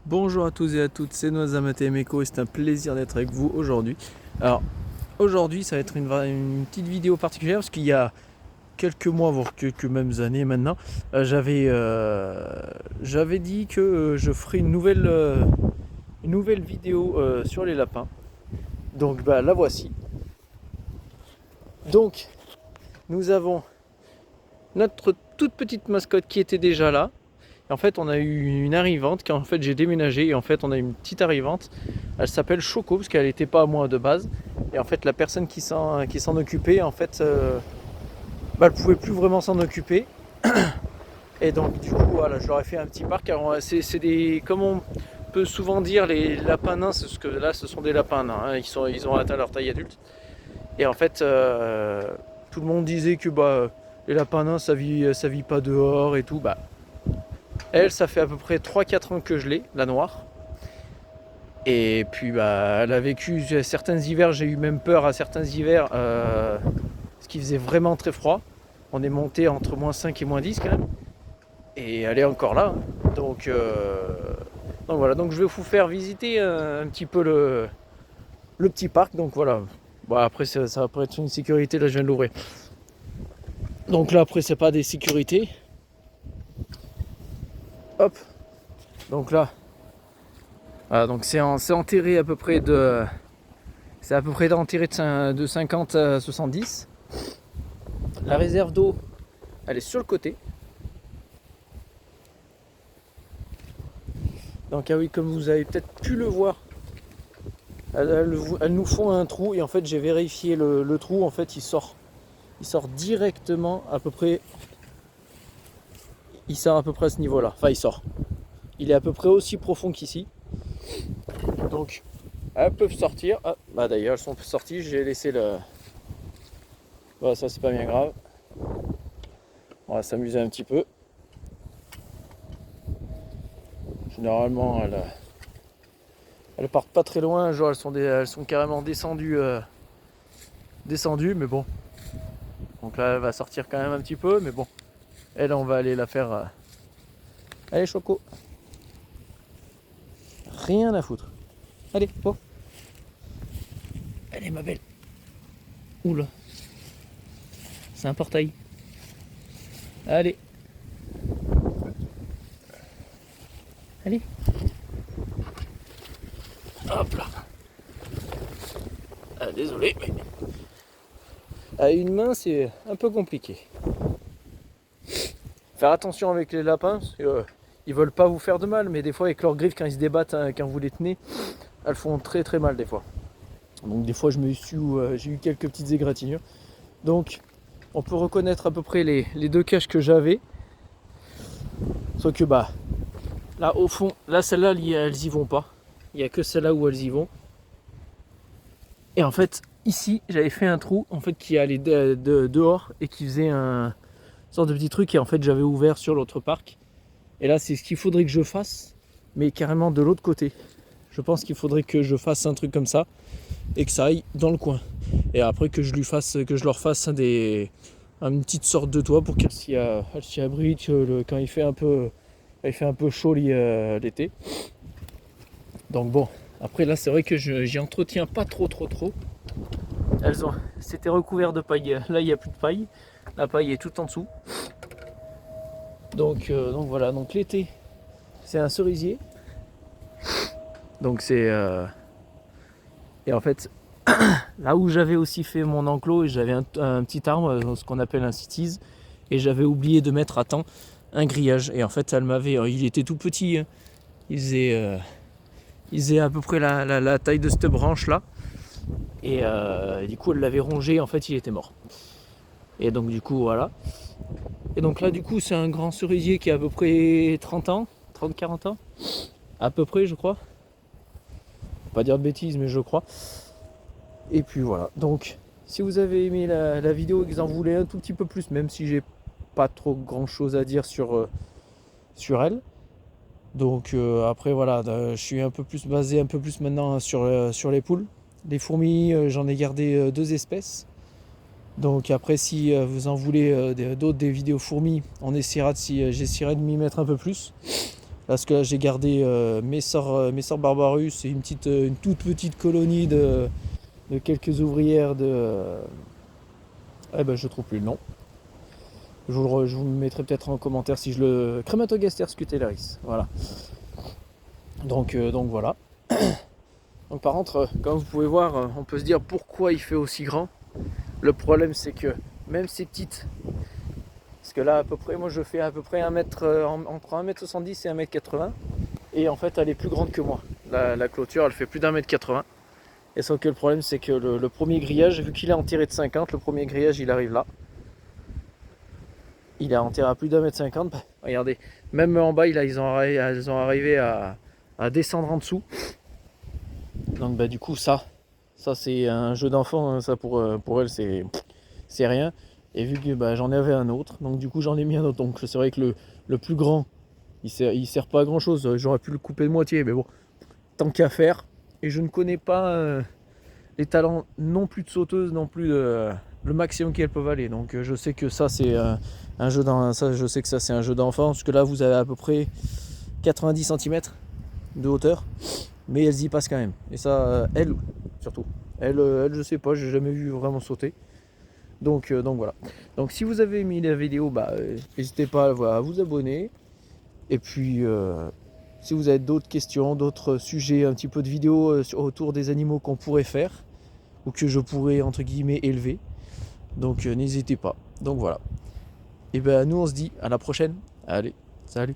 Bonjour à tous et à toutes, c'est Noisamaté Meko et c'est un plaisir d'être avec vous aujourd'hui. Alors aujourd'hui ça va être une petite vidéo particulière parce qu'il y a quelques mois, voire quelques mêmes années maintenant, j'avais dit que je ferais une nouvelle vidéo sur les lapins. Donc la voici. Donc nous avons notre toute petite mascotte qui était déjà là. En fait, on a eu une arrivante quand en fait j'ai déménagé et en fait on a eu une petite arrivante. Elle s'appelle Choco parce qu'elle n'était pas à moi de base. Et en fait la personne qui s'en occupait, en fait, elle pouvait plus vraiment s'en occuper. Et donc du coup voilà, je leur ai fait un petit parc. Alors c'est des, comme on peut souvent dire, les lapins nains, c'est ce que là ce sont des lapins nains. Hein. Ils ont atteint leur taille adulte. Et en fait tout le monde disait que les lapins nains ça vit pas dehors et tout. Elle, ça fait à peu près 3-4 ans que je l'ai, la noire. Et puis elle a vécu certains hivers, j'ai eu même peur à certains hivers, parce qu'il faisait vraiment très froid. On est monté entre -5 et -10 quand même. Et elle est encore là. Donc voilà, donc je vais vous faire visiter un petit peu le petit parc. Donc voilà. Bon, après ça va pas être une sécurité, là je viens de l'ouvrir. Donc là après c'est pas des sécurités. Hop. Donc là. Voilà, donc c'est enterré à peu près de. C'est à peu près enterré de 50 à 70. La réserve d'eau, elle est sur le côté. Donc ah oui, comme vous avez peut-être pu le voir, elles nous font un trou et en fait j'ai vérifié le trou, en fait il sort directement à peu près, il sort à peu près à ce niveau là, enfin il sort. Il est à peu près aussi profond qu'ici. Donc elles peuvent sortir. Ah, d'ailleurs elles sont sorties, j'ai laissé le. Voilà, ça c'est pas bien grave. On va s'amuser un petit peu. Généralement elles partent pas très loin, genre elles sont carrément descendues, mais bon. Donc là elle va sortir quand même un petit peu, mais bon. Elle, on va aller la faire. Allez Choco. Rien à foutre. Allez, oh. Allez ma belle. Oula. C'est un portail. Allez. Allez. Hop là. Ah, désolé, mais à une main c'est un peu compliqué. Faire attention avec les lapins, parce que, ils veulent pas vous faire de mal, mais des fois avec leurs griffes quand ils se débattent, hein, quand vous les tenez, elles font très très mal des fois. Donc des fois j'ai eu quelques petites égratignures. Donc on peut reconnaître à peu près les deux caches que j'avais. Sauf que là au fond, là celle-là elles y vont pas. Il n'y a que celle-là où elles y vont. Et en fait ici j'avais fait un trou en fait qui allait dehors et qui faisait un sorte de petit truc, et en fait j'avais ouvert sur l'autre parc. Et là c'est ce qu'il faudrait que je fasse, mais carrément de l'autre côté. Je pense qu'il faudrait que je fasse un truc comme ça et que ça aille dans le coin. Et après que je leur fasse une petite sorte de toit pour qu'elle s'y abrite quand il fait un peu chaud l'été. Donc bon, après là c'est vrai que j'y entretiens pas trop. C'était recouvert de paille. Là il n'y a plus de paille. La paille est tout en dessous. Donc voilà, donc l'été c'est un cerisier. Donc et en fait là où j'avais aussi fait mon enclos, j'avais un petit arbre, ce qu'on appelle un cities, et j'avais oublié de mettre à temps un grillage. Et en fait il était tout petit, hein. Il faisait à peu près la taille de cette branche là. Et du coup elle l'avait rongé, en fait il était mort. Et donc du coup voilà. Et donc là du coup c'est un grand cerisier qui a à peu près 30 ans, 30-40 ans, à peu près je crois. Pas dire de bêtises mais je crois. Et puis voilà, donc si vous avez aimé la vidéo et que vous en voulez un tout petit peu plus, même si j'ai pas trop grand chose à dire sur elle. Donc après voilà, je suis un peu plus basé maintenant sur les poules. Les fourmis, j'en ai gardé 2 espèces. Donc après si vous en voulez d'autres, des vidéos fourmis, on essaiera j'essaierai de m'y mettre un peu plus. Parce que là, j'ai gardé Messor Barbarus, c'est une toute petite colonie de quelques ouvrières eh ben, je trouve plus le nom. Je vous le mettrai peut-être en commentaire si je le... Crématogaster scutellaris, voilà. Donc voilà. Donc par contre, comme vous pouvez voir, on peut se dire pourquoi il fait aussi grand. Le problème c'est que même ces petites... Parce que là à peu près, moi je fais à peu près 1 mètre, entre 1m70 et 1m80. Et en fait elle est plus grande que moi. La clôture elle fait plus d'1m80. Et sauf que le problème c'est que le premier grillage, vu qu'il est enterré de 50, le premier grillage il arrive là. Il est enterré à plus d'1m50. Bah, regardez, même en bas ils ont arrivé à descendre en dessous. Donc bah du coup ça c'est un jeu d'enfant, hein, ça pour elle c'est rien. Et vu que bah, j'en avais un autre, donc du coup j'en ai mis un autre. Donc c'est vrai que le plus grand, il sert pas à grand chose. J'aurais pu le couper de moitié, mais bon, tant qu'à faire. Et je ne connais pas les talents non plus de sauteuse, non plus le maximum qu'elles peuvent aller. Donc je sais que ça c'est un jeu ça je sais que ça c'est un jeu d'enfant, parce que là vous avez à peu près 90 cm de hauteur, mais elles y passent quand même. Et ça, elle surtout. Elle je sais pas, j'ai jamais vu vraiment sauter. Donc voilà. Donc si vous avez aimé la vidéo, bah, n'hésitez pas à vous abonner. Et puis si vous avez d'autres questions, d'autres sujets, un petit peu de vidéos autour des animaux qu'on pourrait faire, ou que je pourrais entre guillemets élever, donc n'hésitez pas. Donc voilà. Et ben nous on se dit à la prochaine. Allez, salut.